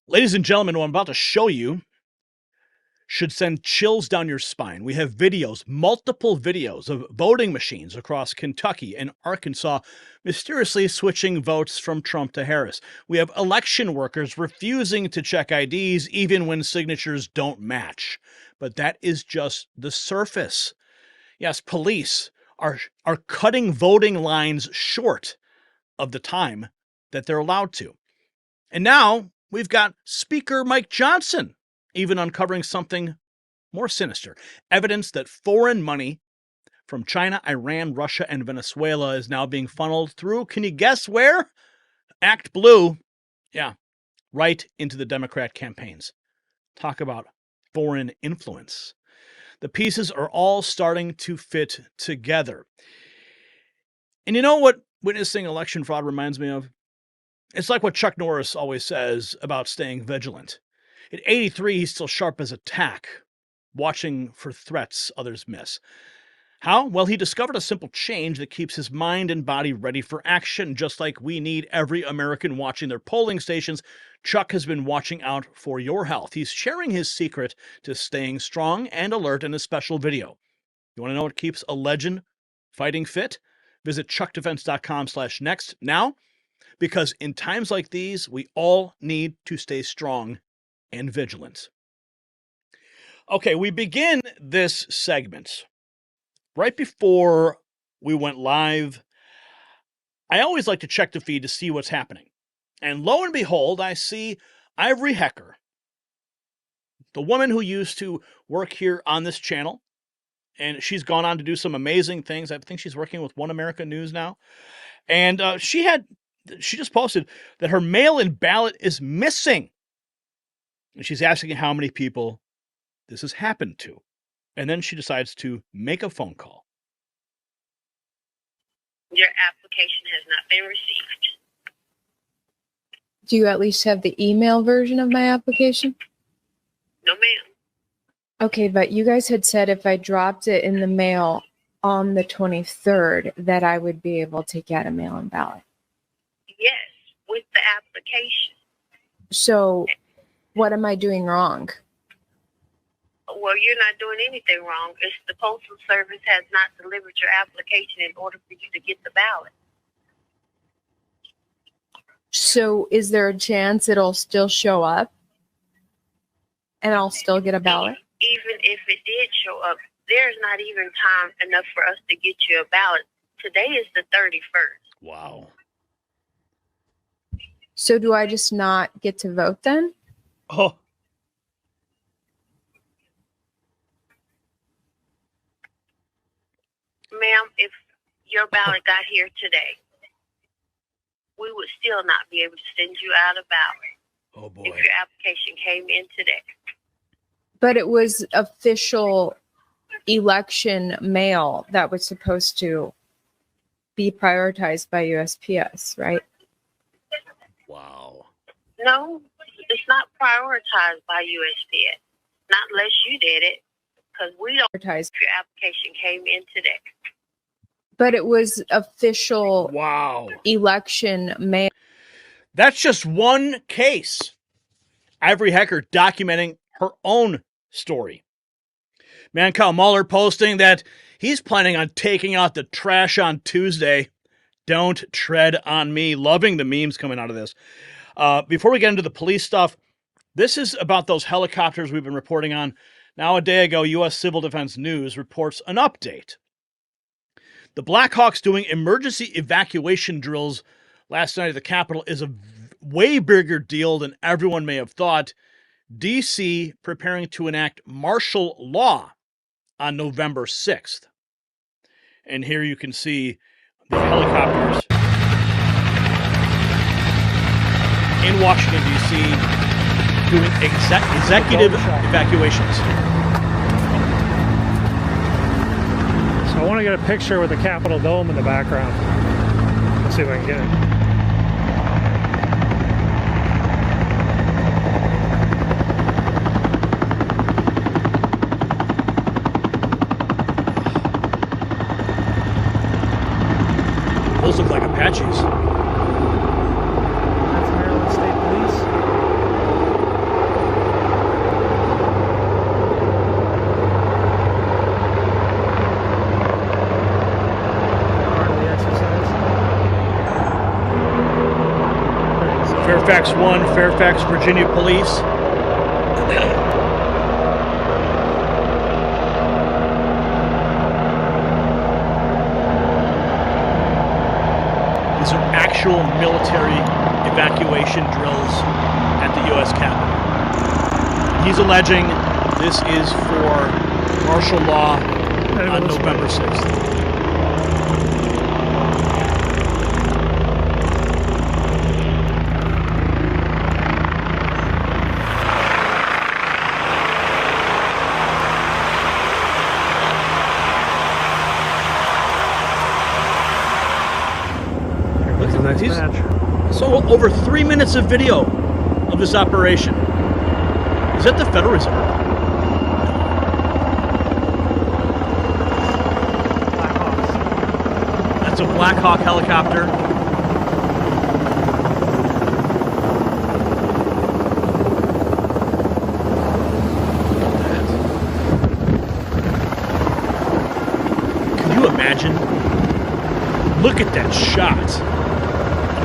Ladies and gentlemen, what I'm about to show you should send chills down your spine. We have videos, multiple videos of voting machines across Kentucky and Arkansas mysteriously switching votes from Trump to Harris. We have election workers refusing to check IDs even when signatures don't match. But that is just the surface. Yes, police are cutting voting lines short of the time that they're allowed to. And now we've got Speaker Mike Johnson even uncovering something more sinister. Evidence that foreign money from China, Iran, Russia, and Venezuela is now being funneled through, can you guess where? Act Blue. Yeah, right into the Democrat campaigns. Talk about foreign influence. The pieces are all starting to fit together. And you know what witnessing election fraud reminds me of? It's like what Chuck Norris always says about staying vigilant. At 83, he's still sharp as a tack, watching for threats others miss. How? Well, he discovered a simple change that keeps his mind and body ready for action. Just like we need every American watching their polling stations, Chuck has been watching out for your health. He's sharing his secret to staying strong and alert in a special video. You want to know what keeps a legend fighting fit? Visit chuckdefense.com/next now, because in times like these, we all need to stay strong and vigilant. Okay, we begin this segment right before we went live. I always like to check the feed to see what's happening. And lo and behold, I see Ivory Hecker, the woman who used to work here on this channel, and she's gone on to do some amazing things. I think she's working with One America News now. And she just posted that her mail-in ballot is missing. And she's asking how many people this has happened to. And then she decides to make a phone call. Your application has not been received. Do you at least have the email version of my application? No, ma'am. Okay, but you guys had said if I dropped it in the mail on the 23rd that I would be able to get a mail-in ballot. Yes, with the application. So what am I doing wrong? Well, you're not doing anything wrong. It's the Postal Service has not delivered your application in order for you to get the ballot. So is there a chance it'll still show up and I'll still get a ballot? Even if it did show up, there's not even time enough for us to get you a ballot. Today is the 31st. Wow. So do I just not get to vote then? Oh. Ma'am, if your ballot got here today, we would still not be able to send you out a ballot. Oh, boy. If your application came in today. But it was official election mail that was supposed to be prioritized by USPS, right? Wow. No, it's not prioritized by USPS. Not unless you did it, because we don't Prioritized. if your application came in today. But it was official Wow. election mail. That's just one case. Ivory Hecker documenting her own story. Mancow Muller posting that he's planning on taking out the trash on Tuesday. Don't tread on me. Loving the memes coming out of this. Before we get into the police stuff, this is about those helicopters we've been reporting on. Now, a day ago, U.S. Civil Defense News reports an update. The Blackhawks doing emergency evacuation drills last night at the Capitol is a way bigger deal than everyone may have thought. D.C. preparing to enact martial law on November 6th. And here you can see the helicopters in Washington, D.C. doing executive evacuations. So I want to get a picture with the Capitol Dome in the background. Let's see if I can get it. Those look like Apaches. That's Maryland State Police. Fairfax 1, Fairfax, Virginia police. These are actual military evacuation drills at the U.S. Capitol. He's alleging this is for martial law on November 6th. Next match. So over 3 minutes of video of this operation. Is that the Federal Reserve? Blackhawks. That's a Blackhawk helicopter. Can you imagine? Look at that shot.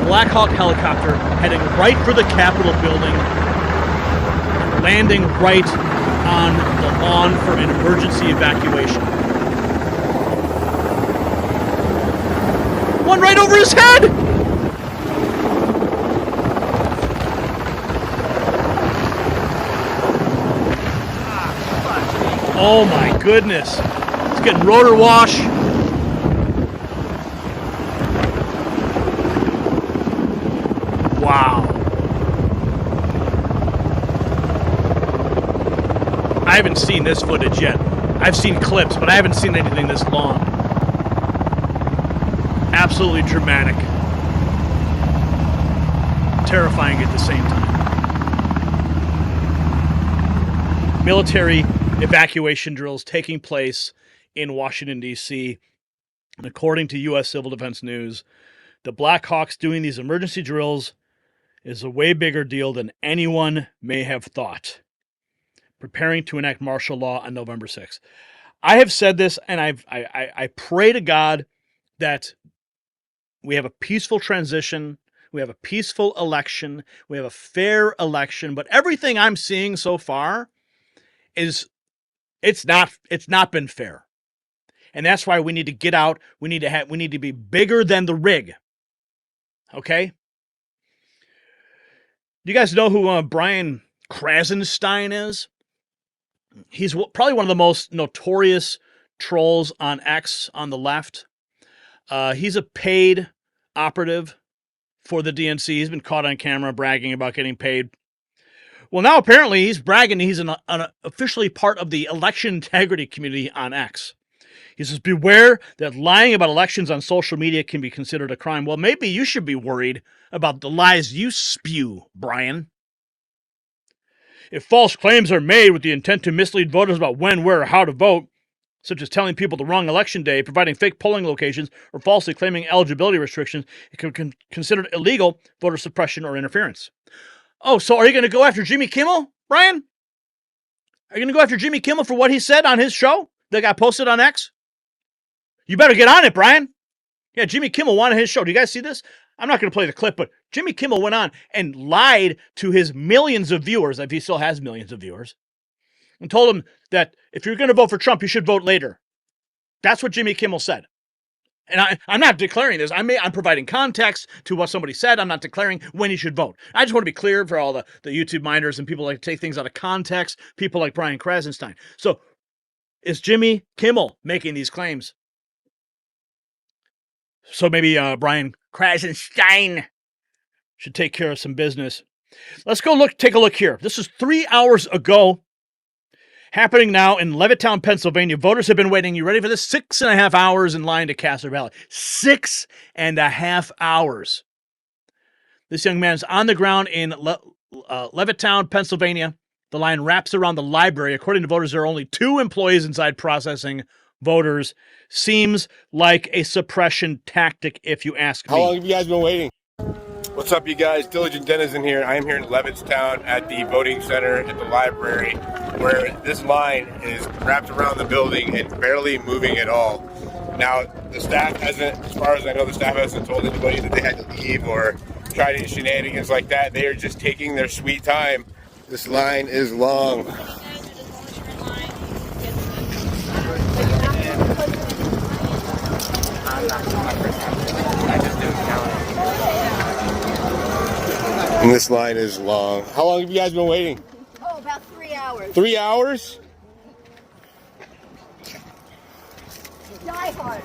Blackhawk helicopter heading right for the Capitol building, landing right on the lawn for an emergency evacuation. One right over his head! Oh my goodness. It's getting rotor wash. Wow. I haven't seen this footage yet. I've seen clips, but I haven't seen anything this long. Absolutely dramatic. Terrifying at the same time. Military evacuation drills taking place in Washington, D.C. And according to U.S. Civil Defense News, the Blackhawks doing these emergency drills is a way bigger deal than anyone may have thought. Preparing to enact martial law on November 6th. I have said this, and I pray to God that we have a peaceful transition, we have a peaceful election, we have a fair election, but everything I'm seeing so far is it's not been fair. And that's why we need to get out. We need to be bigger than the rig. Okay? Do you guys know who Brian Krasenstein is? He's probably one of the most notorious trolls on X on the left. He's a paid operative for the DNC. He's been caught on camera bragging about getting paid. Well, now apparently he's bragging he's an officially part of the election integrity community on X. He says, beware that lying about elections on social media can be considered a crime. Well, maybe you should be worried about the lies you spew, Brian. If false claims are made with the intent to mislead voters about when, where, or how to vote, such as telling people the wrong election day, providing fake polling locations, or falsely claiming eligibility restrictions, it can be considered illegal voter suppression or interference. Oh, so are you going to go after Jimmy Kimmel, Brian? Are you going to go after Jimmy Kimmel for what he said on his show that got posted on X? You better get on it, Brian. Yeah, Jimmy Kimmel wanted his show. Do you guys see this? I'm not going to play the clip, but Jimmy Kimmel went on and lied to his millions of viewers, if he still has millions of viewers, and told them that if you're going to vote for Trump, you should vote later. That's what Jimmy Kimmel said. And I'm not declaring this. I'm providing context to what somebody said. I'm not declaring when you should vote. I just want to be clear for all the YouTube minders and people like to take things out of context, people like Brian Krasenstein. So is Jimmy Kimmel making these claims? So maybe Brian Krasenstein should take care of some business. Let's go take a look here. This is 3 hours ago. Happening now in Levittown, Pennsylvania. Voters have been waiting, you ready for this? 6.5 hours in line to cast their ballot. 6.5 hours. This young man is on the ground in Levittown, Pennsylvania. The line wraps around the library. According to voters, there are only 2 employees inside processing voters. Seems like a suppression tactic, if you ask me. How long have you guys been waiting? What's up, you guys? Diligent Denizen here. I am here in Levittown at the voting center at the library, where this line is wrapped around the building and barely moving at all. Now, the staff hasn't, as far as I know, the staff hasn't told anybody that they had to leave or try to shenanigans like that. They are just taking their sweet time. This line is long. And this line is long. How long have you guys been waiting? Oh, about 3 hours. 3 hours? Die hard.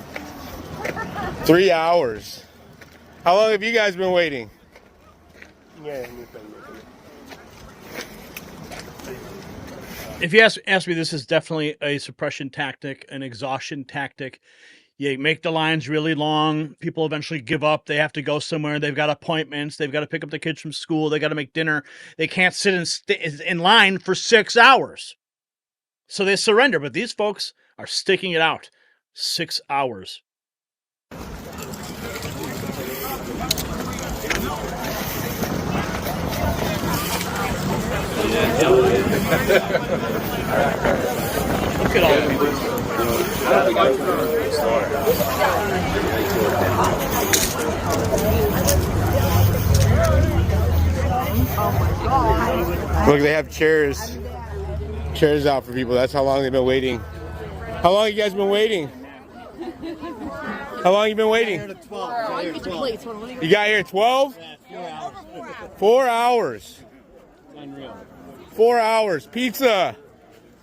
3 hours. How long have you guys been waiting? If you ask me, this is definitely a suppression tactic, an exhaustion tactic. You make the lines really long. People eventually give up. They have to go somewhere. They've got appointments. They've got to pick up the kids from school. They got to make dinner. They can't sit in line for 6 hours. So they surrender. But these folks are sticking it out. 6 hours. Look at all the people. Look, they have chairs out for people. That's how long they've been waiting. How long you guys been waiting? How long you been waiting? You got here at 12? 4 hours. 4 hours. Pizza.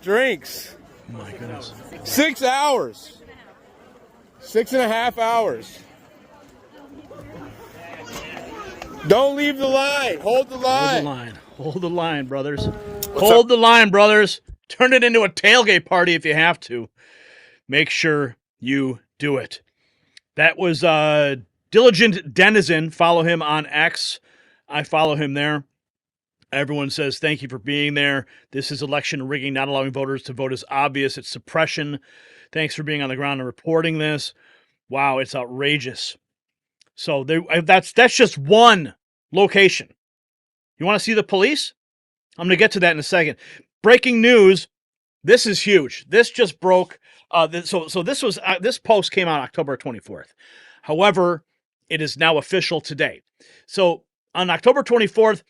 Drinks. Oh my goodness. 6 hours. 6.5 hours. Don't leave the line. Hold the line. Hold the line. Hold the line, brothers. Hold the line, brothers. Turn it into a tailgate party if you have to. Make sure you do it. That was Diligent Denizen. Follow him on X. I follow him there. Everyone says, thank you for being there. This is election rigging, not allowing voters to vote is obvious. It's suppression. Thanks for being on the ground and reporting this. Wow, it's outrageous. So that's just one location. You want to see the police? I'm going to get to that in a second. Breaking news. This is huge. This just broke. This post came out October 24th. However, it is now official today. So on October 24th,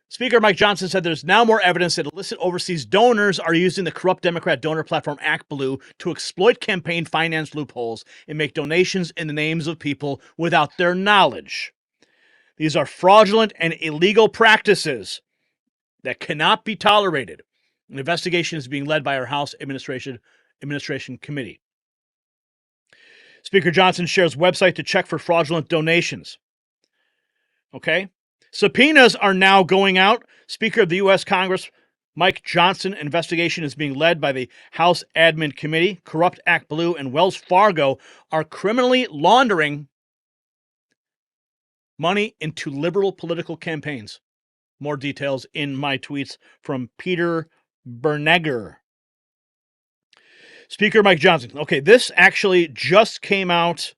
Speaker Mike Johnson said there's now more evidence that illicit overseas donors are using the corrupt Democrat donor platform ActBlue to exploit campaign finance loopholes and make donations in the names of people without their knowledge. These are fraudulent and illegal practices that cannot be tolerated. An investigation is being led by our House Administration Committee. Speaker Johnson shares website to check for fraudulent donations. Okay? Subpoenas are now going out. Speaker of the U.S. Congress, Mike Johnson, investigation is being led by the House Admin Committee. Corrupt ActBlue and Wells Fargo are criminally laundering money into liberal political campaigns. More details in my tweets from Peter Bernegger. Speaker Mike Johnson. Okay, this actually just came out,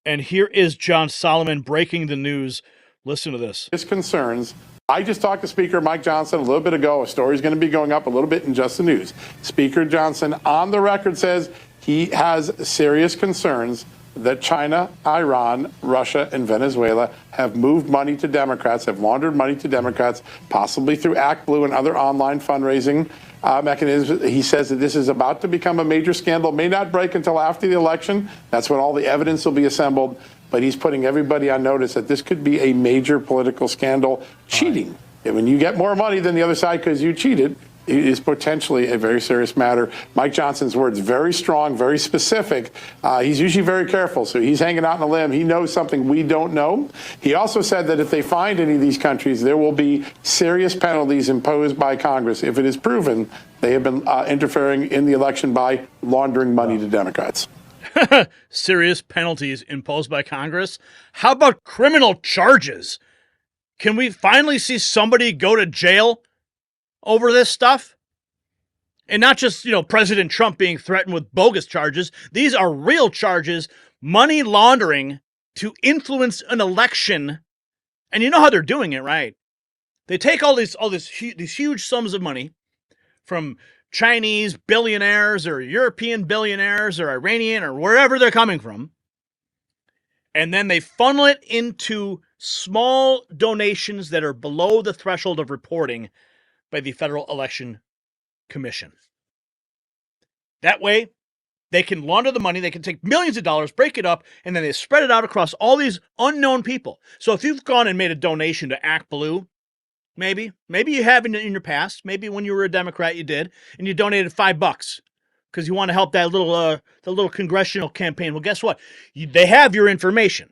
and here is John Solomon breaking the news. Listen to this. His concerns. I just talked to Speaker Mike Johnson a little bit ago. A story is going to be going up a little bit in Just the News. Speaker Johnson on the record says he has serious concerns that China, Iran, Russia, and Venezuela have moved money to Democrats, have laundered money to Democrats, possibly through ActBlue and other online fundraising mechanisms. He says that this is about to become a major scandal, may not break until after the election. That's when all the evidence will be assembled. But he's putting everybody on notice that this could be a major political scandal. Cheating. And when you get more money than the other side because you cheated, it is potentially a very serious matter. Mike Johnson's words, very strong, very specific. He's usually very careful, so he's hanging out on a limb. He knows something we don't know. He also said that if they find any of these countries, there will be serious penalties imposed by Congress if it is proven they have been interfering in the election by laundering money to Democrats. Serious penalties imposed by Congress. How about criminal charges? Can we finally see somebody go to jail over this stuff? And not just, President Trump being threatened with bogus charges. These are real charges, money laundering to influence an election. And you know how they're doing it, right? They take these huge sums of money from Chinese billionaires or European billionaires or Iranian or wherever they're coming from. And then they funnel it into small donations that are below the threshold of reporting by the Federal Election Commission. That way, they can launder the money, they can take millions of dollars, break it up, and then they spread it out across all these unknown people. So if you've gone and made a donation to Act Blue, maybe you have in your past, maybe when you were a Democrat you did, and you donated $5 because you want to help that little congressional campaign. Well, guess what? They have your information.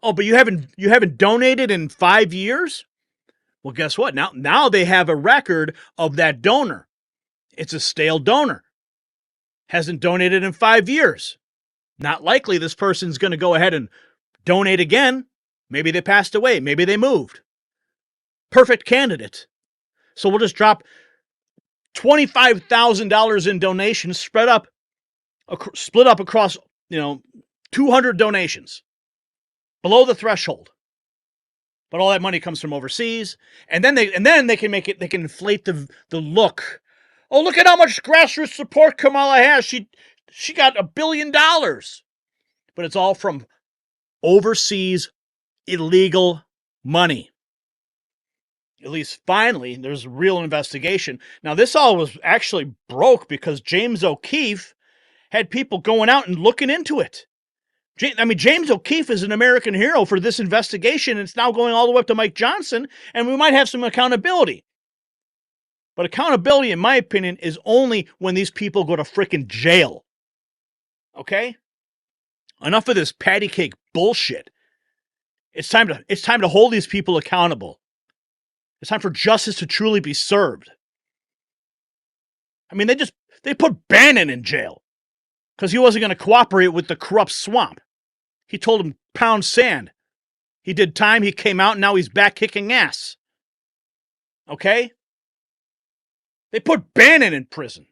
Oh, but you haven't donated in 5 years? Well, guess what? Now they have a record of that donor. It's a stale donor. Hasn't donated in 5 years. Not likely this person's going to go ahead and donate again. Maybe they passed away. Maybe they moved. Perfect candidate. So we'll just drop $25,000 in donations, split up across 200 donations below the threshold. But all that money comes from overseas, and then they can make it. They can inflate the look. Oh, look at how much grassroots support Kamala has. She got $1 billion, but it's all from overseas illegal money. At least finally, there's a real investigation. Now, this all was actually broke because James O'Keefe had people going out and looking into it. James O'Keefe is an American hero for this investigation. And it's now going all the way up to Mike Johnson, and we might have some accountability. But accountability, in my opinion, is only when these people go to frickin' jail. Okay? Enough of this patty cake bullshit. It's time to hold these people accountable. It's time for justice to truly be served. I mean, they put Bannon in jail because he wasn't going to cooperate with the corrupt swamp. He told him pound sand. He did time, he came out, and now he's back kicking ass. Okay? They put Bannon in prison.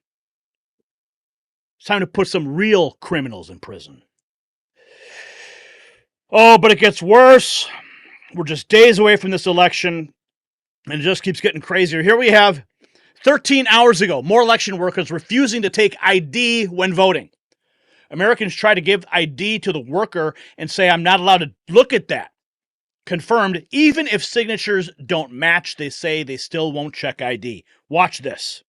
It's time to put some real criminals in prison. Oh, but it gets worse. We're just days away from this election, and it just keeps getting crazier. Here we have 13 hours ago, more election workers refusing to take ID when voting. Americans try to give ID to the worker and say, I'm not allowed to look at that. Confirmed, even if signatures don't match, they say they still won't check ID. Watch this.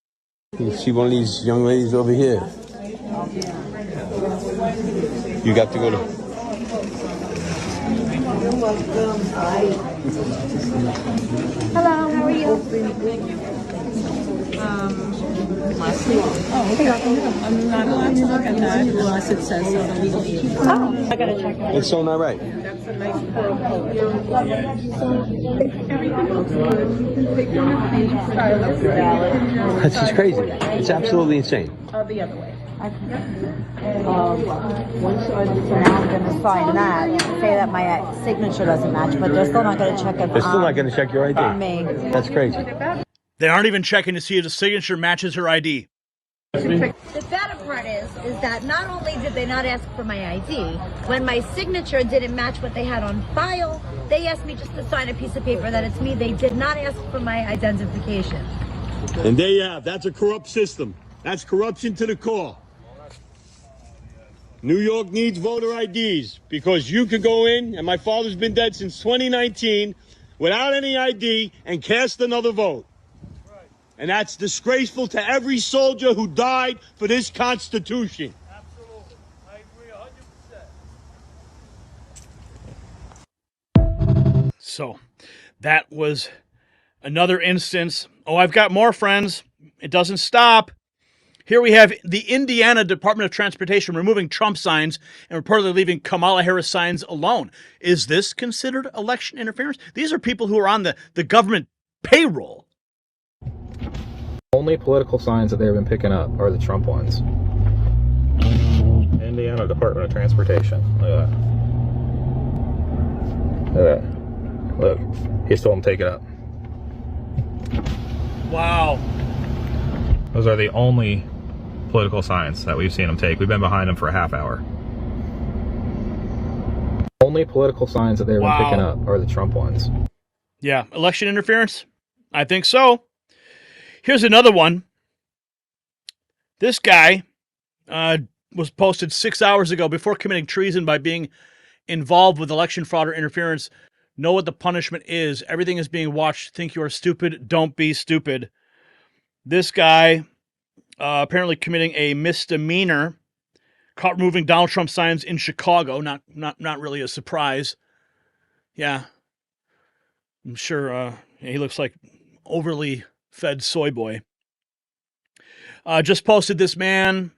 You see one of these young ladies over here. You got to go to... Hello, how are you? I'm not allowed to look at that unless it says so legally. Oh, I gotta check it. It's so not right. That's just crazy. It's absolutely insane. The other way. So now I'm gonna sign that, say that my signature doesn't match, but they're still not gonna check it. They're still not going to check your ID. Me. That's crazy. They aren't even checking to see if the signature matches her ID. The better part is that not only did they not ask for my ID, when my signature didn't match what they had on file, they asked me just to sign a piece of paper that it's me. They did not ask for my identification. And there you have, that's a corrupt system. That's corruption to the core. New York needs voter IDs because you could go in, and my father's been dead since 2019, without any ID and cast another vote. And that's disgraceful to every soldier who died for this Constitution. Absolutely. I agree 100%. So that was another instance. Oh, I've got more, friends. It doesn't stop. Here we have the Indiana Department of Transportation removing Trump signs and reportedly leaving Kamala Harris signs alone. Is this considered election interference? These are people who are on the government payroll. Only political signs that they've been picking up are the Trump ones. Indiana Department of Transportation. Look at that. Look at that. Look, he told them to take it up. Wow. Those are the only political signs that we've seen them take. We've been behind them for a half hour. Only political signs that they've been picking up are the Trump ones. Yeah, election interference? I think so. Here's another one. This guy was posted 6 hours ago before committing treason by being involved with election fraud or interference. Know what the punishment is. Everything is being watched. Think you are stupid. Don't be stupid. This guy apparently committing a misdemeanor, caught removing Donald Trump signs in Chicago. Not really a surprise. Yeah, I'm sure he looks like overly fed soy boy. Just posted this man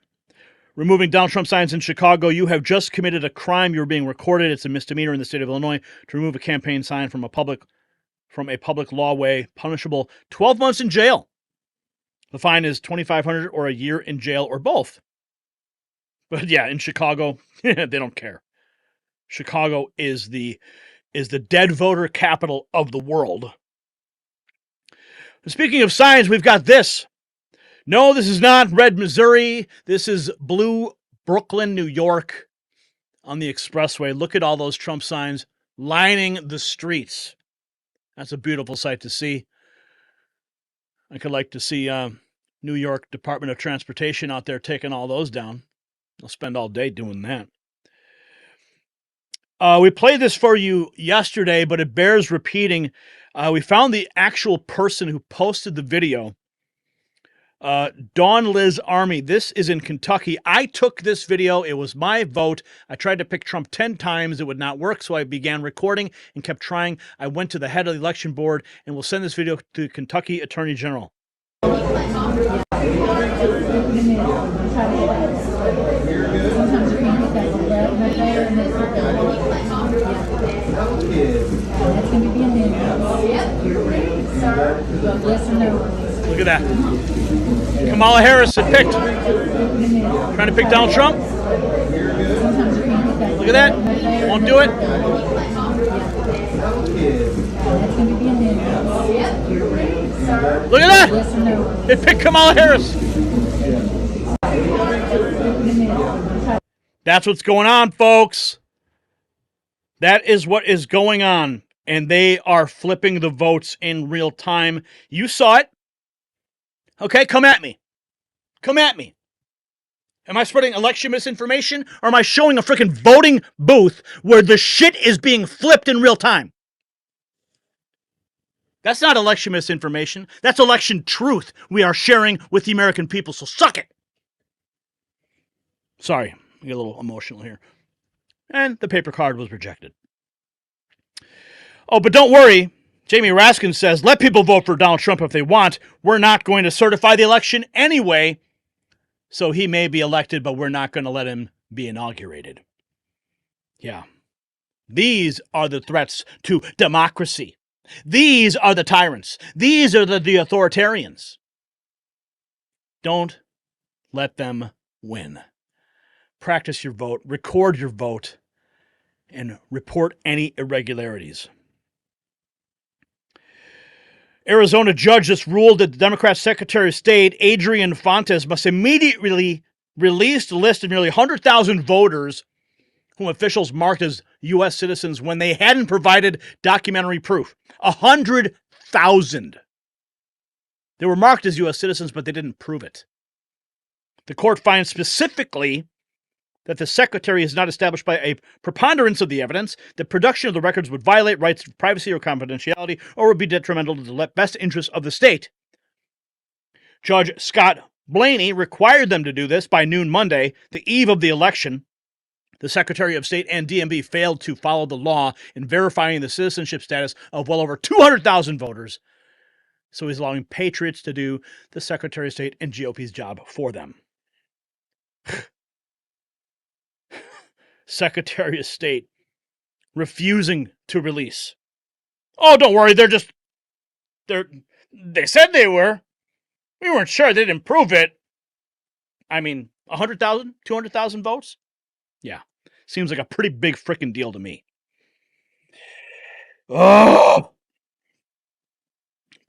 removing Donald Trump signs in Chicago. You have just committed a crime. You're being recorded. It's a misdemeanor in the state of Illinois to remove a campaign sign from a public lawway, punishable 12 months in jail. The fine is $2,500 or a year in jail or both. But yeah, in Chicago, they don't care. Chicago is the dead voter capital of the world. Speaking of signs, we've got this. No, this is not red Missouri. This is blue Brooklyn, New York on the expressway. Look at all those Trump signs lining the streets. That's a beautiful sight to see. I could like to see New York Department of Transportation out there taking all those down. I'll spend all day doing that. We played this for you yesterday, but it bears repeating. We found the actual person who posted the video. Dawn Liz Army. This is in Kentucky. I took this video. It was my vote. I tried to pick Trump 10 times. It would not work, so I began recording and kept trying. I went to the head of the election board and will send this video to the Kentucky Attorney General. Look at that. Kamala Harris had picked. Trying to pick Donald Trump. Look at that. Won't do it. Look at that. It picked Kamala Harris. That's what's going on, folks. That is what is going on. And they are flipping the votes in real time. You saw it. Okay, come at me. Come at me. Am I spreading election misinformation, or am I showing a freaking voting booth where the shit is being flipped in real time? That's not election misinformation. That's election truth we are sharing with the American people, so suck it. Sorry, I get a little emotional here. And the paper card was rejected. Oh, but don't worry. Jamie Raskin says, let people vote for Donald Trump if they want. We're not going to certify the election anyway. So he may be elected, but we're not going to let him be inaugurated. Yeah. These are the threats to democracy. These are the tyrants. These are the authoritarians. Don't let them win. Practice your vote, record your vote, and report any irregularities. Arizona judge just ruled that the Democrat Secretary of State, Adrian Fontes, must immediately release the list of nearly 100,000 voters whom officials marked as U.S. citizens when they hadn't provided documentary proof. 100,000. They were marked as U.S. citizens, but they didn't prove it. The court finds specifically that the secretary is not established by a preponderance of the evidence, that production of the records would violate rights of privacy or confidentiality, or would be detrimental to the best interests of the state. Judge Scott Blaney required them to do this by noon Monday, the eve of the election. The Secretary of State and DMV failed to follow the law in verifying the citizenship status of well over 200,000 voters. So he's allowing patriots to do the Secretary of State and GOP's job for them. Secretary of State refusing to release. Oh, don't worry. They said they were. We weren't sure. They didn't prove it. I mean, 100,000, 200,000 votes? Yeah. Seems like a pretty big freaking deal to me. Oh!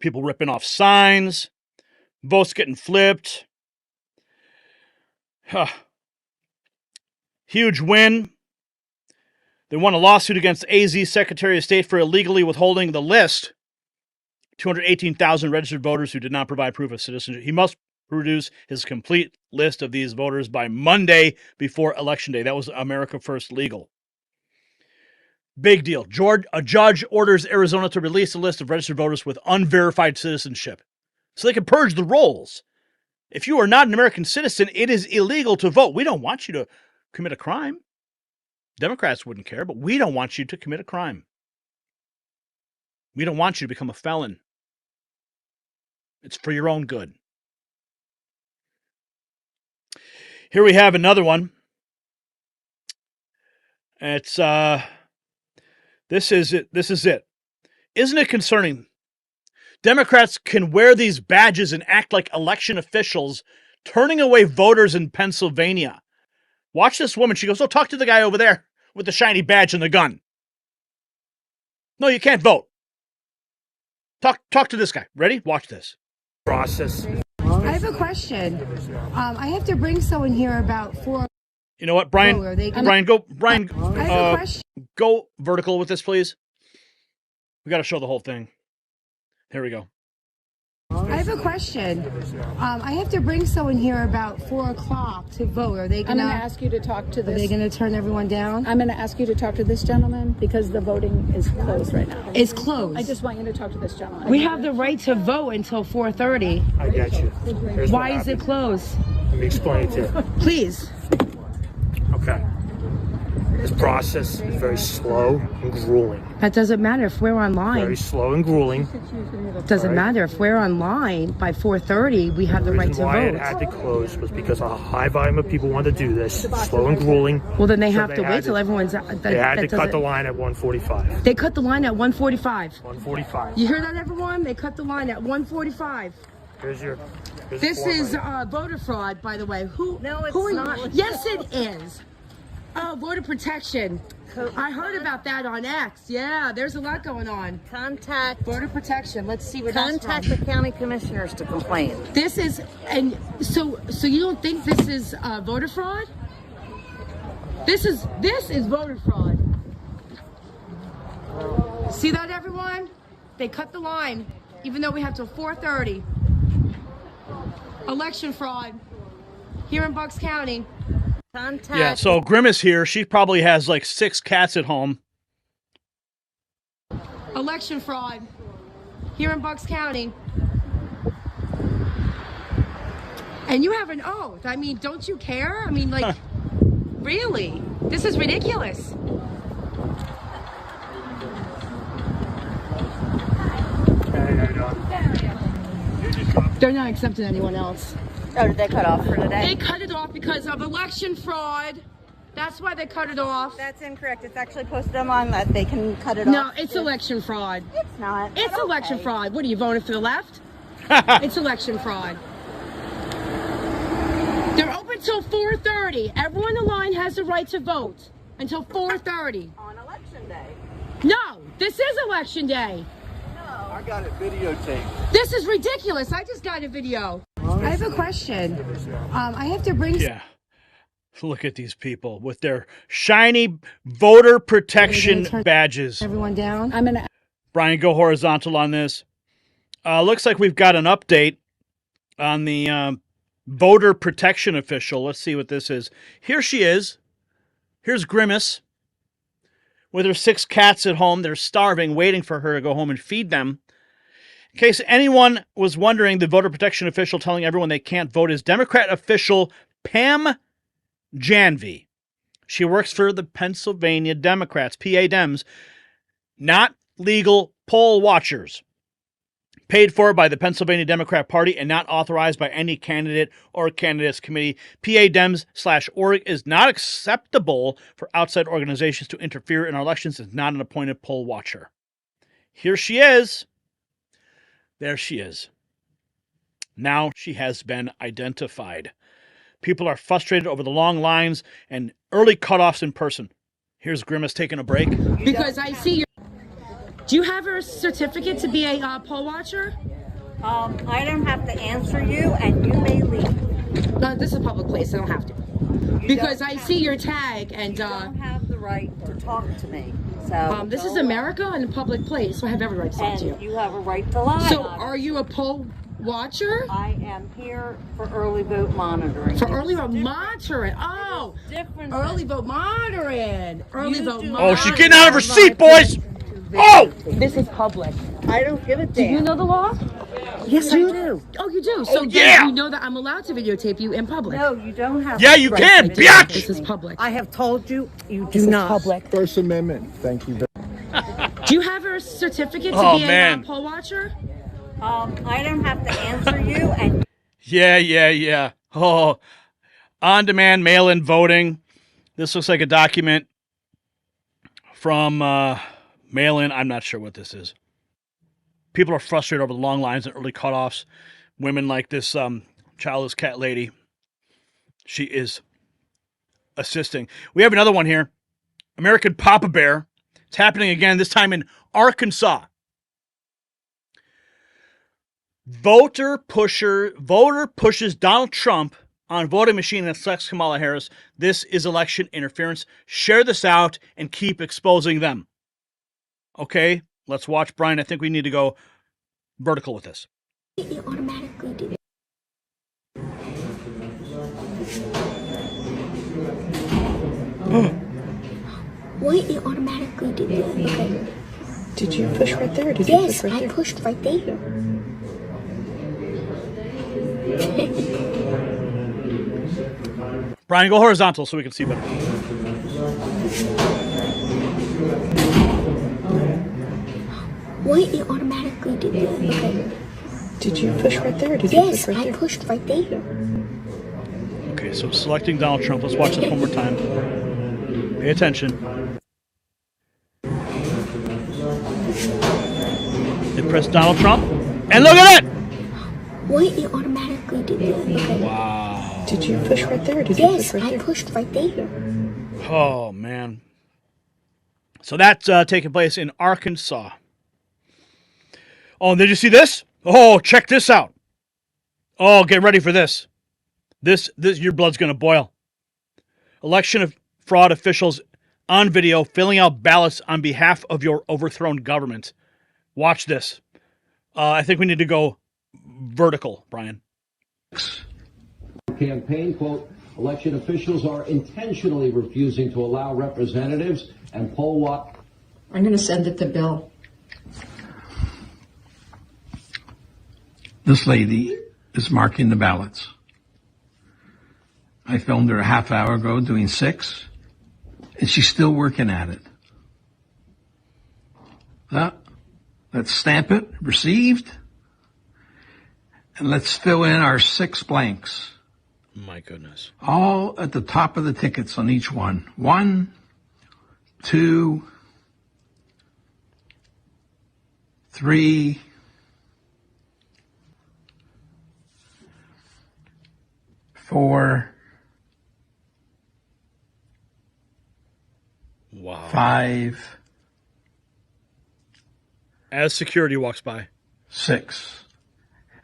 People ripping off signs. Votes getting flipped. Huh. Huge win. They won a lawsuit against AZ Secretary of State for illegally withholding the list. 218,000 registered voters who did not provide proof of citizenship. He must produce his complete list of these voters by Monday before Election Day. That was America First legal. Big deal. A judge orders Arizona to release a list of registered voters with unverified citizenship so they can purge the rolls. If you are not an American citizen, it is illegal to vote. We don't want you to commit a crime. Democrats wouldn't care, but we don't want you to commit a crime. We don't want you to become a felon. It's for your own good. Here we have another one. It's this is it. Isn't it concerning? Democrats can wear these badges and act like election officials, turning away voters in Pennsylvania. Watch this woman. She goes, "Oh, talk to the guy over there with the shiny badge and the gun." No, you can't vote. Talk to this guy. Ready? Watch this. Process. I have a question. I have to bring someone here about 4. You know what, Brian? Brian, go vertical with this, please. We got to show the whole thing. Here we go. I have a question. I have to bring someone here about 4 o'clock to vote. Are they going to ask you to talk to this? Are they going to turn everyone down? I'm going to ask you to talk to this gentleman because the voting is closed right now. It's closed. I just want you to talk to this gentleman. We have the right to vote until 4:30. I get you. Why is it closed? Let me explain it to you. Please. Okay. This process is very slow and grueling. That doesn't matter if we're online. Very slow and grueling. It doesn't matter if we're online by 4:30. We have the right to The reason why vote. it had to close was because a high volume of people wanted to do this. Slow and grueling. Well, then they So have to wait till everyone's. They had to cut the line at 1:45. They cut the line at 1:45. 1:45. You hear that, everyone? They cut the line at 1:45. Here's This the form is right voter fraud, by the way. No, it's not. Yes, it is. Oh, voter protection. I heard about that on X. Yeah, there's a lot going on. Contact Voter protection. Let's see what Contact the county commissioners to complain. This is, and so you don't think this is voter fraud? This is voter fraud. See that, everyone? They cut the line, even though we have till 4:30. Election fraud here in Bucks County. Contact. Yeah, so Grimace here, she probably has like 6 cats at home. Election fraud here in Bucks County. And you have an oath. I mean, don't you care? I mean, like, really? This is ridiculous. They're not accepting anyone else. Oh, did they cut off for today? They cut it off because of election fraud. That's why they cut it off. That's incorrect. It's actually posted online that they can cut it off. No, it's election fraud. It's not. It's election fraud. What are you voting for the left? It's election fraud. They're open till 4:30. Everyone in line has the right to vote until 4:30. On election day. No, this is election day. No. I got it videotaped. This is ridiculous. I just got a video. I have a question. I have to bring... Yeah. Look at these people with their shiny voter protection badges. Everyone down? I'm going to... Brian, go horizontal on this. Looks like we've got an update on the voter protection official. Let's see what this is. Here she is. Here's Grimace with her 6 cats at home. They're starving, waiting for her to go home and feed them. In case anyone was wondering, the voter protection official telling everyone they can't vote is Democrat official Pam Janvey. She works for the Pennsylvania Democrats, PA Dems, not legal poll watchers. Paid for by the Pennsylvania Democrat Party and not authorized by any candidate or candidates committee. PA Dems/org is not acceptable for outside organizations to interfere in our elections. Is not an appointed poll watcher. Here she is. There she is. Now she has been identified. People are frustrated over the long lines and early cutoffs in person. Here's Grimace taking a break. Because I see you. Do you have a certificate to be a poll watcher? I don't have to answer you, and you may leave. No, this is a public place. I don't have to. Because I see your tag, and You don't have the right to talk to me. So this is America and a public place, so I have every right to talk to you. And you have a right to lie. So, are you a poll watcher? I am here for early vote monitoring. For early vote monitoring. Oh, different. early vote monitoring. Early vote monitoring. Oh, she's getting out of her seat, boys. Oh! This is public. I don't give a damn. Do you know the law? Yes, I do. Oh, you do? So yeah. you know that I'm allowed to videotape you in public? No, you don't have. Yeah, you can, bitch! This is public. I have told you, you do not. Public. First Amendment. Thank you. Do you have a certificate to Oh, be man. a poll watcher? I don't have to answer you, and Yeah. Oh, on-demand mail-in voting. This looks like a document from mail-in. I'm not sure what this is. People are frustrated over the long lines and early cutoffs. Women like this childless cat lady. She is assisting. We have another one here. American Papa Bear. It's happening again, this time in Arkansas. Voter pushes Donald Trump on voting machine and selects Kamala Harris. This is election interference. Share this out and keep exposing them. Okay, let's watch, Brian. I think we need to go vertical with this. It automatically did it. Wait, it automatically did it. Okay. Did you push right there? Did Yes, you push right I there? pushed right there. Brian, go horizontal so we can see better. Wait, it automatically did it. Okay. Did you push right there? Did you Yes, push right I there? pushed right there. Okay, so selecting Donald Trump. Let's watch this one more time. Pay attention. They press Donald Trump. And look at it! Wait, it automatically did it. Okay. Wow. Did you push right there? Did you Yes, push right I there? pushed right there. Oh, man. So that's taking place in Arkansas. Oh, did you see this? Oh, check this out. Oh, get ready for this. This, your blood's going to boil. Election of fraud officials on video filling out ballots on behalf of your overthrown government. Watch this. I think we need to go vertical, Brian. Campaign, quote, election officials are intentionally refusing to allow representatives and poll what? I'm going to send it to Bill. This lady is marking the ballots. I filmed her a half hour ago doing 6, and she's still working at it. Let's stamp it, received, and let's fill in our 6 blanks. My goodness. All at the top of the tickets on each one. 1, 2, 3, 4, wow. 5. As security walks by. 6.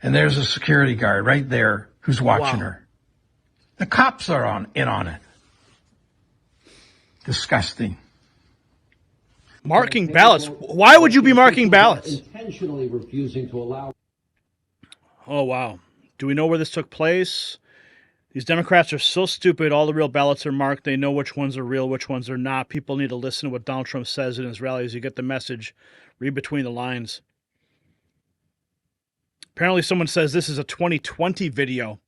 And there's a security guard right there who's watching her. The cops are in on it. Disgusting. Marking ballots. Why would you be marking ballots? Intentionally refusing to allow. Oh, wow. Do we know where this took place? These Democrats are so stupid. All the real ballots are marked. They know which ones are real, which ones are not. People need to listen to what Donald Trump says in his rallies. You get the message. Read between the lines. Apparently someone says this is a 2020 video.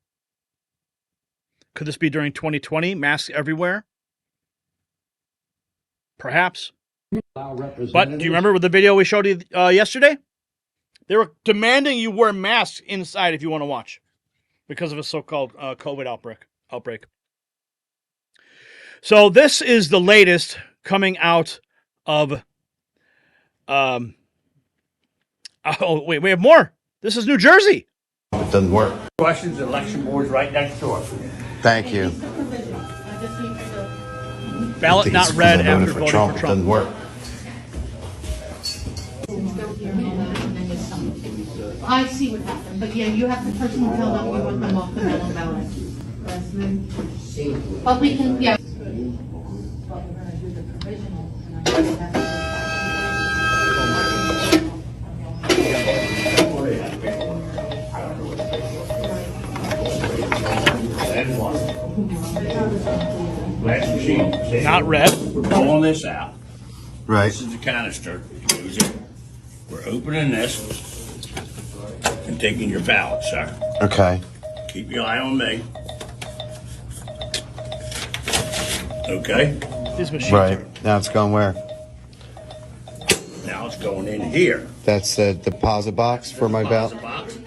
Could this be during 2020? Masks everywhere? Perhaps. But do you remember the video we showed you yesterday? They were demanding you wear masks inside if you want to watch because of a so-called COVID outbreak. So this is the latest coming out of... oh, wait, we have more. This is New Jersey. It doesn't work. Questions, election board's right next door. Thank you. Ballot not read after voting for Trump. It doesn't work. I see what happened, but yeah, you have to personally tell them you want them off the mail-in ballot. But we can, yeah. one. Glass machine. See? Not red. We're pulling this out. Right. This is the canister. It goes in. We're opening this and taking your pallet, sir. Okay. Keep your eye on me. Okay? These machines Right. Now it's going where? Now it's going in here. That's the deposit box for my belt.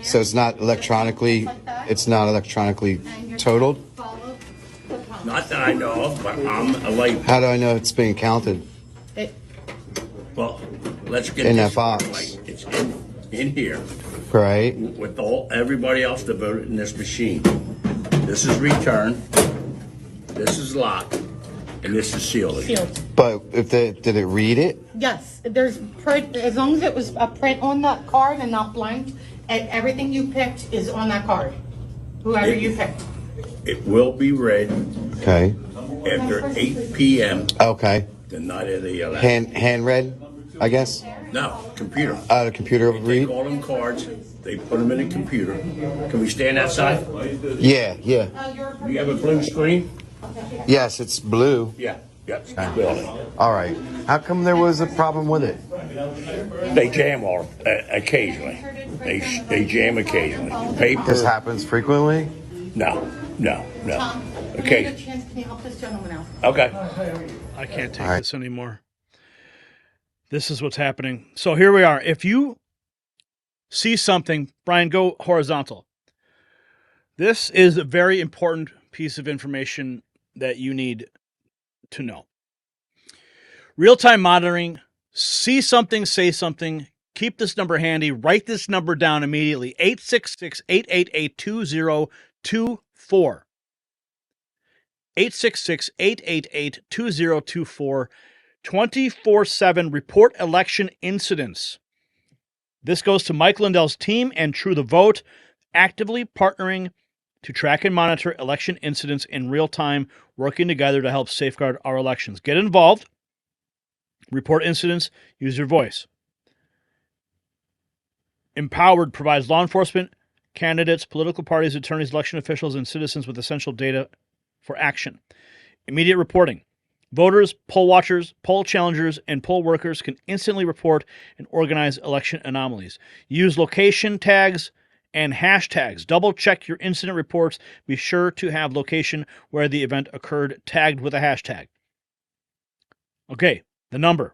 So it's not electronically totaled? Not that I know of, but I'm a late. How do I know it's being counted? Well, let's get In this that box. right. It's in here Right. with everybody else that voted in this machine. This is return. This is locked, and this is sealed. But did it read it? Yes, there's print, as long as it was a print on that card and not blank, and everything you picked is on that card. Whoever you picked. It will be read Okay. after 8 p.m. Okay. the night of the election. Hand read, I guess? No, computer. The computer will They read? take all them cards, they put them in a computer. Can we stand outside? Yeah. Do you have a blue screen? Yes, it's blue. Yeah. Yep. It's building. All right. How come there was a problem with it? They jam occasionally. They jam occasionally. Paper. This happens frequently? No. Okay. Okay. Can you help this gentleman out? Okay. I can't take this anymore. This is what's happening. So here we are. If you see something, Brian, go horizontal. This is a very important piece of information that you need to know. Real-time monitoring. See something, say something. Keep this number handy. Write this number down immediately. 866-888-2024. 866-888-2024. 24/7 report election incidents. This goes to Mike Lindell's team and True the Vote, actively partnering to track and monitor election incidents in real time, working together to help safeguard our elections. Get involved. Report incidents. Use your voice. Empowered provides law enforcement, candidates, political parties, attorneys, election officials, and citizens with essential data for action. Immediate reporting. Voters, poll watchers, poll challengers, and poll workers can instantly report and organize election anomalies. Use location tags and hashtags. Double check your incident reports. Be sure to have location where the event occurred tagged with a hashtag. Okay, the number.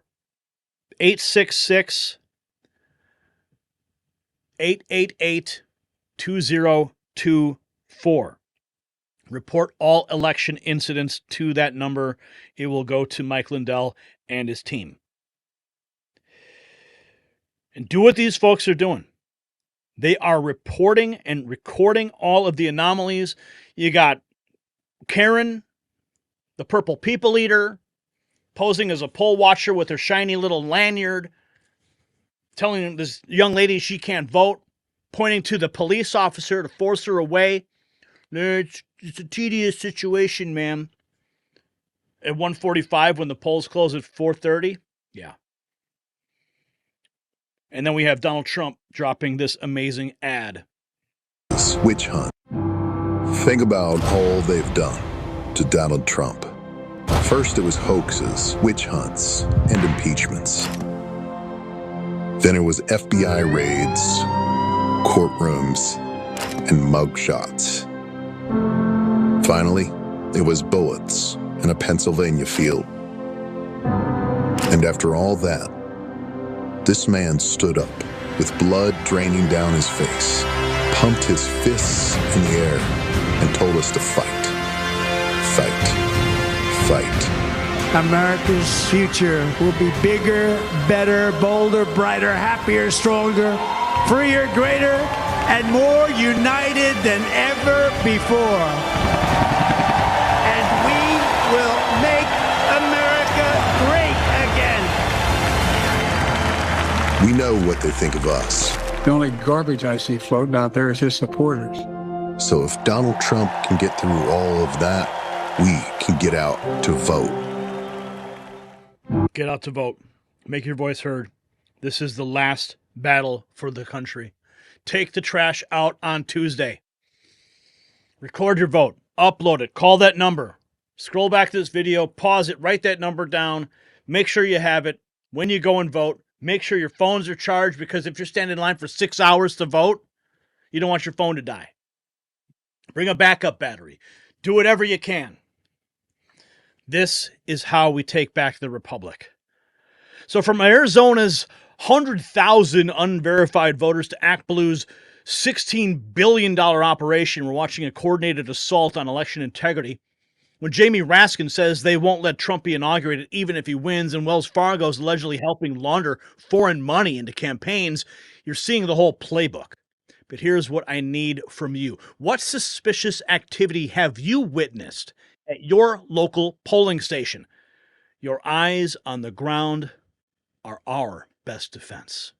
866-888-2024. Report all election incidents to that number. It will go to Mike Lindell and his team. And do what these folks are doing. They are reporting and recording all of the anomalies. You got Karen, the Purple People Eater, posing as a poll watcher with her shiny little lanyard, telling this young lady she can't vote, pointing to the police officer to force her away. It's a tedious situation, ma'am. At 1:45 when the polls close at 4:30. Yeah. And then we have Donald Trump dropping this amazing ad. Witch hunt. Think about all they've done to Donald Trump. First it was hoaxes, witch hunts, and impeachments. Then it was FBI raids, courtrooms, and mugshots. Finally, it was bullets in a Pennsylvania field. And after all that, this man stood up with blood draining down his face, pumped his fists in the air, and told us to fight. Fight. Fight. America's future will be bigger, better, bolder, brighter, happier, stronger, freer, greater, and more united than ever before. And we will make America great again. We know what they think of us. The only garbage I see floating out there is his supporters. So if Donald Trump can get through all of that, we can get out to vote. Get out to vote. Make your voice heard. This is the last battle for the country. Take the trash out on Tuesday. Record your vote. upload it. Call that number. Scroll back to this video, pause it, write that number down. Make sure you have it when you go and vote. Make sure your phones are charged, because if you're standing in line for 6 hours to vote, you don't want your phone to die. Bring a backup battery. Do whatever you can. This is how we take back the republic. So from Arizona's 100,000 unverified voters to Act Blue's $16 billion operation, we're watching a coordinated assault on election integrity. When Jamie Raskin says they won't let Trump be inaugurated even if he wins, and Wells Fargo's allegedly helping launder foreign money into campaigns, you're seeing the whole playbook. But here's what I need from you. What suspicious activity have you witnessed at your local polling station? Your eyes on the ground are our best defense.